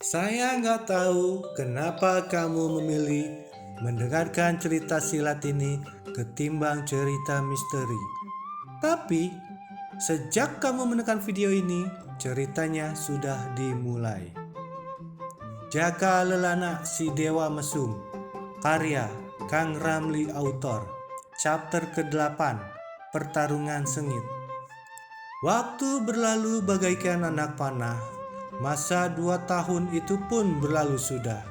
Saya nggak tahu kenapa kamu memilih mendengarkan cerita silat ini ketimbang cerita misteri. Tapi, sejak kamu menekan video ini, ceritanya sudah dimulai. Jaka Lelana Si Dewa Mesum, karya Kang Ramli Autor, chapter ke-8, Pertarungan Sengit. Waktu berlalu bagaikan anak panah. Masa 2 tahun itu pun berlalu sudah.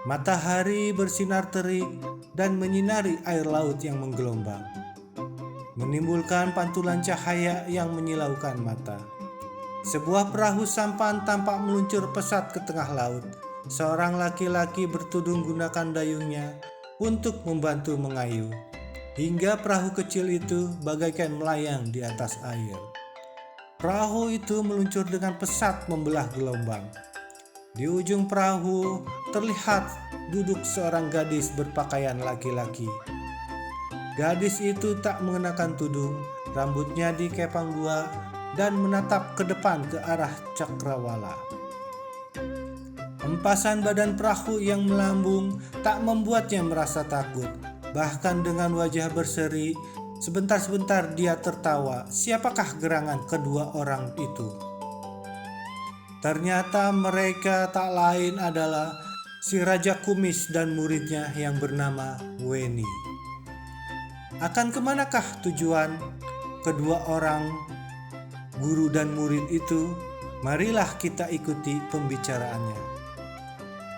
Matahari bersinar terik dan menyinari air laut yang menggelombang, menimbulkan pantulan cahaya yang menyilaukan mata. Sebuah perahu sampan tampak meluncur pesat ke tengah laut. Seorang laki-laki bertudung gunakan dayungnya untuk membantu mengayuh, hingga perahu kecil itu bagaikan melayang di atas air. Perahu itu meluncur dengan pesat membelah gelombang. Di ujung perahu terlihat duduk seorang gadis berpakaian laki-laki. Gadis itu tak mengenakan tudung, rambutnya dikepang dua dan menatap ke depan ke arah cakrawala. Empasan badan perahu yang melambung tak membuatnya merasa takut. Bahkan dengan wajah berseri, sebentar-sebentar dia tertawa. Siapakah gerangan kedua orang itu? Ternyata mereka tak lain adalah si Raja Kumis dan muridnya yang bernama Weni. Akan kemanakah tujuan kedua orang guru dan murid itu? Marilah kita ikuti pembicaraannya.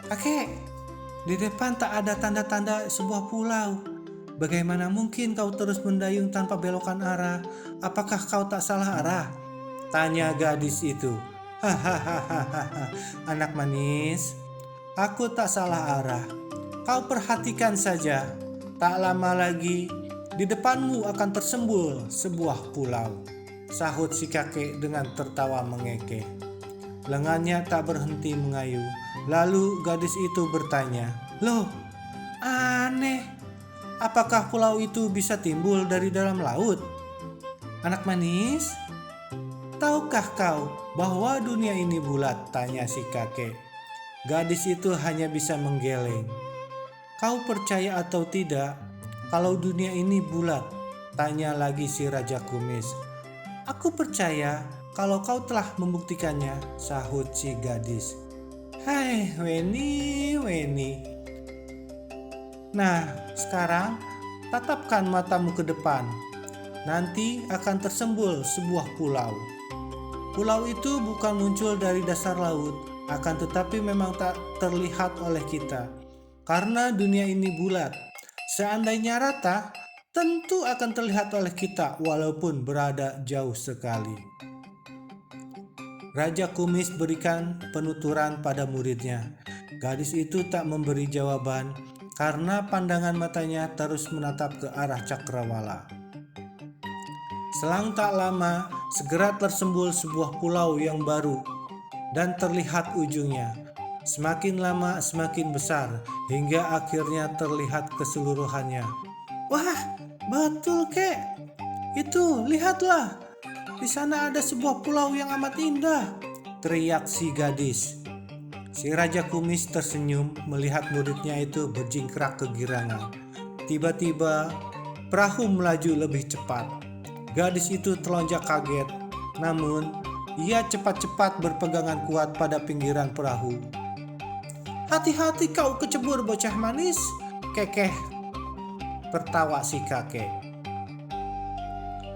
Kakek, di depan tak ada tanda-tanda sebuah pulau. Bagaimana mungkin kau terus mendayung tanpa belokan arah? Apakah kau tak salah arah? Tanya gadis itu. Hahaha, anak manis, aku tak salah arah. Kau perhatikan saja, tak lama lagi di depanmu akan tersembul sebuah pulau, sahut si kakek dengan tertawa mengekeh. Lengannya tak berhenti mengayuh. Lalu gadis itu bertanya, "Loh, aneh. Apakah pulau itu bisa timbul dari dalam laut?" Anak manis, tahukah kau bahwa dunia ini bulat? Tanya si kakek. Gadis itu hanya bisa menggeleng. Kau percaya atau tidak kalau dunia ini bulat? Tanya lagi si Raja Kumis. Aku percaya kalau kau telah membuktikannya, sahut si gadis. Hai Weni. Nah, sekarang tatapkan matamu ke depan. Nanti akan tersembul sebuah pulau. Pulau itu bukan muncul dari dasar laut, akan tetapi memang tak terlihat oleh kita. Karena dunia ini bulat, seandainya rata, tentu akan terlihat oleh kita walaupun berada jauh sekali. Raja Kumis berikan penuturan pada muridnya. Gadis itu tak memberi jawaban karena pandangan matanya terus menatap ke arah cakrawala. Selang tak lama, segera tersembul sebuah pulau yang baru dan terlihat ujungnya. Semakin lama semakin besar hingga akhirnya terlihat keseluruhannya. Wah, betul kek. Itu, lihatlah. Di sana ada sebuah pulau yang amat indah, teriak si gadis. Si Raja Kumis tersenyum melihat muridnya itu berjingkrak kegirangan. Tiba-tiba, perahu melaju lebih cepat. Gadis itu terlonjak kaget, namun ia cepat-cepat berpegangan kuat pada pinggiran perahu. Hati-hati kau kecebur bocah manis, kekeh, tertawa si kakek.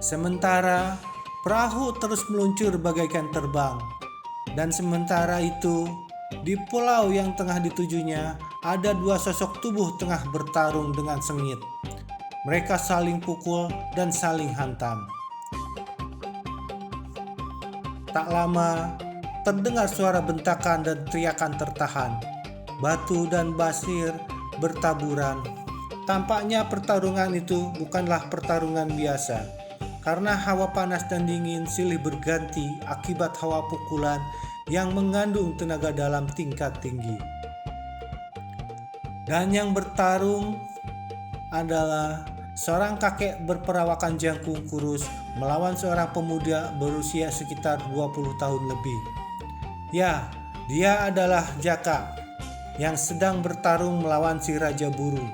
Sementara perahu terus meluncur bagaikan terbang. Dan sementara itu, di pulau yang tengah ditujunya, ada dua sosok tubuh tengah bertarung dengan sengit. Mereka saling pukul dan saling hantam. Tak lama, terdengar suara bentakan dan teriakan tertahan. Batu dan pasir bertaburan. Tampaknya pertarungan itu bukanlah pertarungan biasa. Karena hawa panas dan dingin silih berganti akibat hawa pukulan yang mengandung tenaga dalam tingkat tinggi. Dan yang bertarung adalah seorang kakek berperawakan jangkung kurus melawan seorang pemuda berusia sekitar 20 tahun lebih. Ya, Dia adalah Jaka yang sedang bertarung melawan si Raja Burung.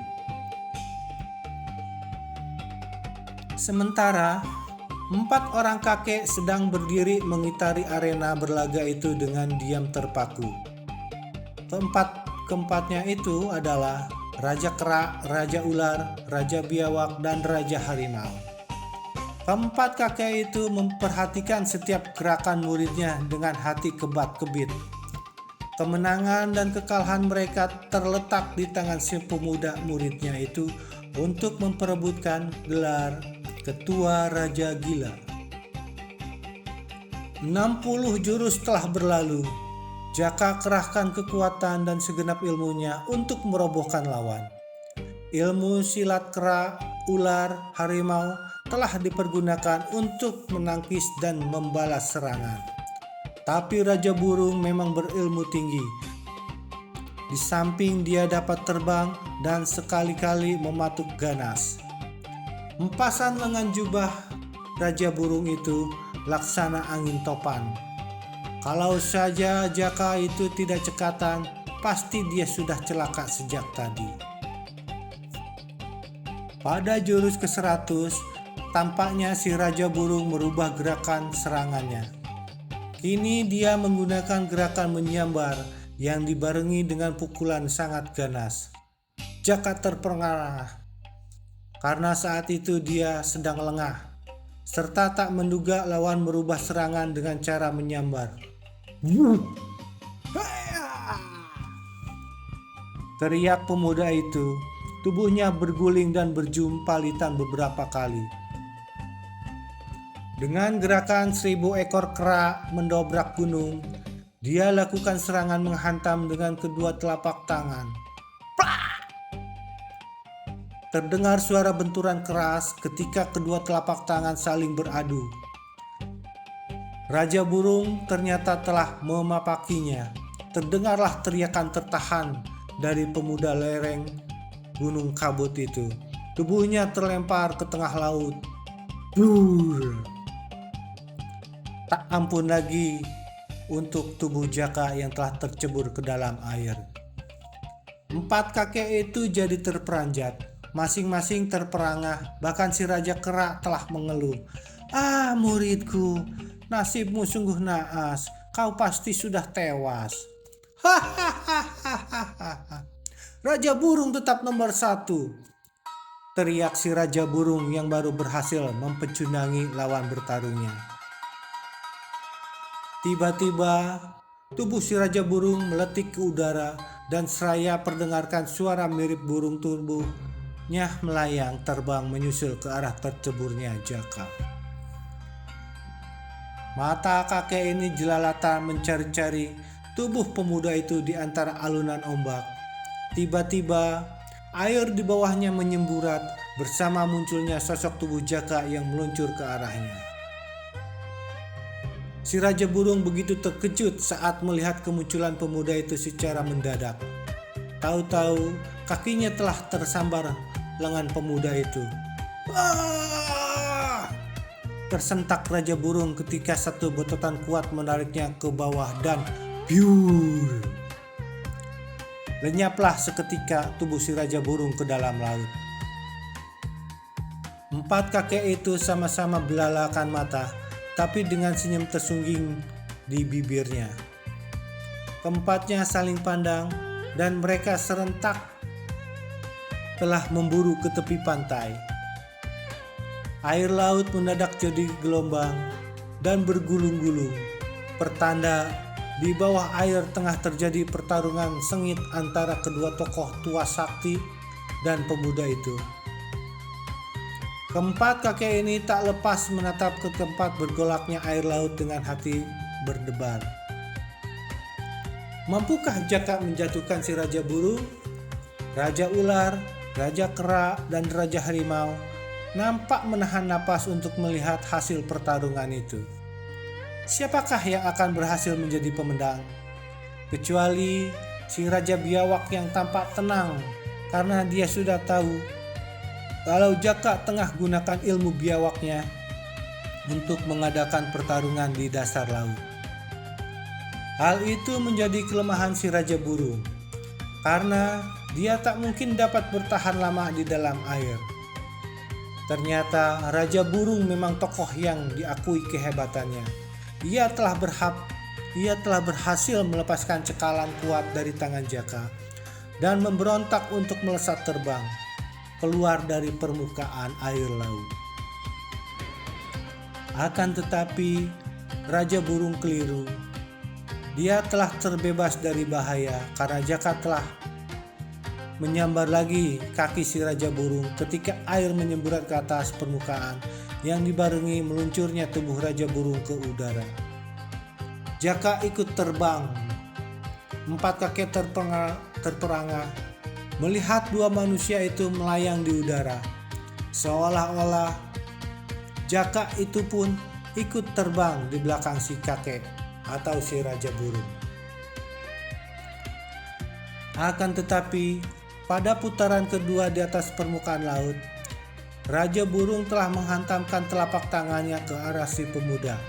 Sementara 4 orang kakek sedang berdiri mengitari arena berlaga itu dengan diam terpaku. Keempatnya itu adalah Raja Kera, Raja Ular, Raja Biawak, dan Raja Harimau. Keempat kakek itu memperhatikan setiap gerakan muridnya dengan hati kebat-kebit. Kemenangan dan kekalahan mereka terletak di tangan si pemuda muridnya itu untuk memperebutkan gelar Ketua Raja Gila. 60 jurus telah berlalu. Jaka kerahkan kekuatan dan segenap ilmunya untuk merobohkan lawan. Ilmu silat kera, ular, harimau telah dipergunakan untuk menangkis dan membalas serangan. Tapi Raja Burung memang berilmu tinggi. Di samping dia dapat terbang dan sekali-kali mematuk ganas. Empasan lengan jubah Raja Burung itu laksana angin topan. Kalau saja Jaka itu tidak cekatan, pasti dia sudah celaka sejak tadi. Pada jurus ke-100, tampaknya si Raja Burung merubah gerakan serangannya. Kini dia menggunakan gerakan menyambar yang dibarengi dengan pukulan sangat ganas. Jaka terperangah karena saat itu dia sedang lengah, serta tak menduga lawan merubah serangan dengan cara menyambar. Teriak pemuda itu, tubuhnya berguling dan berjumpalitan beberapa kali. Dengan gerakan 1000 ekor kera mendobrak gunung, dia lakukan serangan menghantam dengan kedua telapak tangan. Terdengar suara benturan keras ketika kedua telapak tangan saling beradu. Raja Burung ternyata telah memapakinya. Terdengarlah teriakan tertahan dari pemuda lereng Gunung Kabut itu. Tubuhnya terlempar ke tengah laut. Brrr. Tak ampun lagi untuk tubuh Jaka yang telah tercebur ke dalam air. 4 kakek itu jadi terperanjat. Masing-masing terperangah. Bahkan si Raja Kera telah mengeluh. "Ah, muridku, nasibmu sungguh naas. Kau pasti sudah tewas." "Hahaha. Raja Burung tetap nomor 1," teriak si Raja Burung yang baru berhasil mempecundangi lawan bertarungnya. Tiba-tiba tubuh si Raja Burung meletik ke udara dan seraya perdengarkan suara mirip burung tubuhnya melayang terbang menyusul ke arah terceburnya Jaka. Mata kakek ini jelalatan mencari-cari tubuh pemuda itu di antara alunan ombak. Tiba-tiba air di bawahnya menyemburat bersama munculnya sosok tubuh Jaka yang meluncur ke arahnya. Si Raja Burung begitu terkejut saat melihat kemunculan pemuda itu secara mendadak. Tahu-tahu kakinya telah tersambar lengan pemuda itu. Tersentak Raja Burung ketika satu bototan kuat menariknya ke bawah dan biur. Lenyaplah seketika tubuh si Raja Burung ke dalam laut. 4 kakek itu sama-sama belalakan mata, tapi dengan senyum tersungging di bibirnya. Keempatnya saling pandang dan mereka serentak telah memburu ke tepi pantai. Air laut mendadak jadi gelombang dan bergulung-gulung. Pertanda di bawah air tengah terjadi pertarungan sengit antara kedua tokoh tua sakti dan pemuda itu. Keempat kakek ini tak lepas menatap ke tempat bergolaknya air laut dengan hati berdebar. Mampukah Jaka menjatuhkan si Raja Burung? Raja Ular, Raja Kera, dan Raja Harimau nampak menahan napas untuk melihat hasil pertarungan itu. Siapakah yang akan berhasil menjadi pemenang? Kecuali si Raja Biawak yang tampak tenang karena dia sudah tahu kalau Jaka tengah gunakan ilmu biawaknya untuk mengadakan pertarungan di dasar laut. Hal itu menjadi kelemahan si Raja Burung, karena dia tak mungkin dapat bertahan lama di dalam air. Ternyata Raja Burung memang tokoh yang diakui kehebatannya. Ia telah berhasil melepaskan cekalan kuat dari tangan Jaka dan memberontak untuk melesat terbang keluar dari permukaan air laut. Akan tetapi Raja Burung keliru. Dia telah terbebas dari bahaya karena Jaka telah menyambar lagi kaki si Raja Burung ketika air menyemburat ke atas permukaan yang dibarengi meluncurnya tubuh Raja Burung ke udara. Jaka ikut terbang. 4 kakek terperangah melihat dua manusia itu melayang di udara, seolah-olah Jaka itu pun ikut terbang di belakang si kakek atau si Raja Burung. Akan tetapi pada putaran kedua di atas permukaan laut, Raja Burung telah menghantamkan telapak tangannya ke arah si pemuda.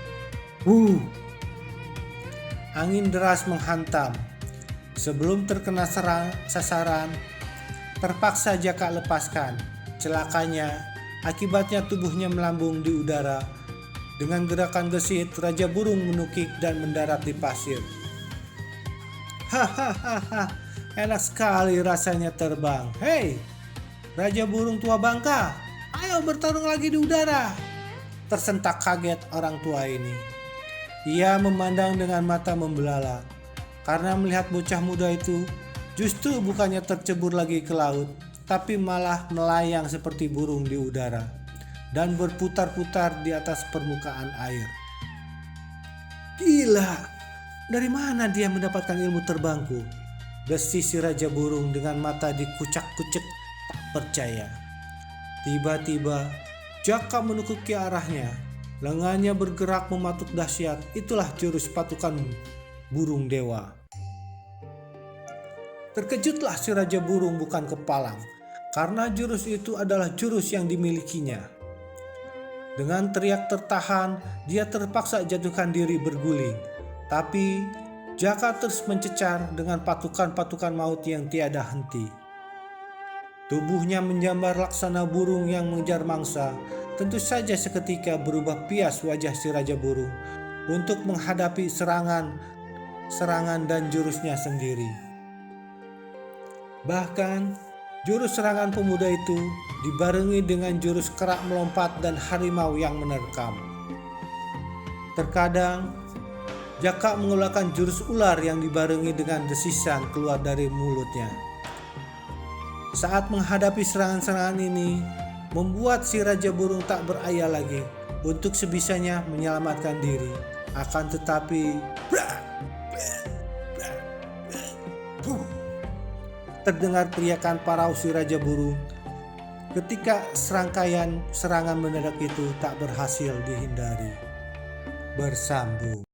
Angin deras menghantam. Sebelum terkena sasaran, terpaksa Jaka lepaskan. Celakanya, akibatnya tubuhnya melambung di udara. Dengan gerakan gesit, Raja Burung menukik dan mendarat di pasir. Hahaha, enak sekali rasanya terbang. Hei, Raja Burung tua bangka, ayo bertarung lagi di udara. Tersentak kaget orang tua ini. Ia memandang dengan mata membelalak karena melihat bocah muda itu justru bukannya tercebur lagi ke laut, tapi malah melayang seperti burung di udara dan berputar-putar di atas permukaan air. Gila, dari mana dia mendapatkan ilmu terbangku? Desis si Raja Burung dengan mata dikucak-kucek tak percaya. Tiba-tiba Jaka menukik ke arahnya. Lengannya bergerak mematuk dahsyat. Itulah jurus patukan burung dewa. Terkejutlah si Raja Burung bukan kepalang, karena jurus itu adalah jurus yang dimilikinya. Dengan teriak tertahan, dia terpaksa jatuhkan diri berguling. Tapi Jaka terus mencecar dengan patukan-patukan maut yang tiada henti. Tubuhnya menjambar laksana burung yang mengejar mangsa. Tentu saja seketika berubah pias wajah si Raja Burung untuk menghadapi serangan dan jurusnya sendiri. Bahkan jurus serangan pemuda itu dibarengi dengan jurus kerak melompat dan harimau yang menerkam. Terkadang Jaka mengeluarkan jurus ular yang dibarengi dengan desisan keluar dari mulutnya. Saat menghadapi serangan-serangan ini, membuat si Raja Burung tak beraya lagi untuk sebisanya menyelamatkan diri. Akan tetapi terdengar teriakan parau si Raja Burung ketika serangkaian serangan mendadak itu tak berhasil dihindari. Bersambung.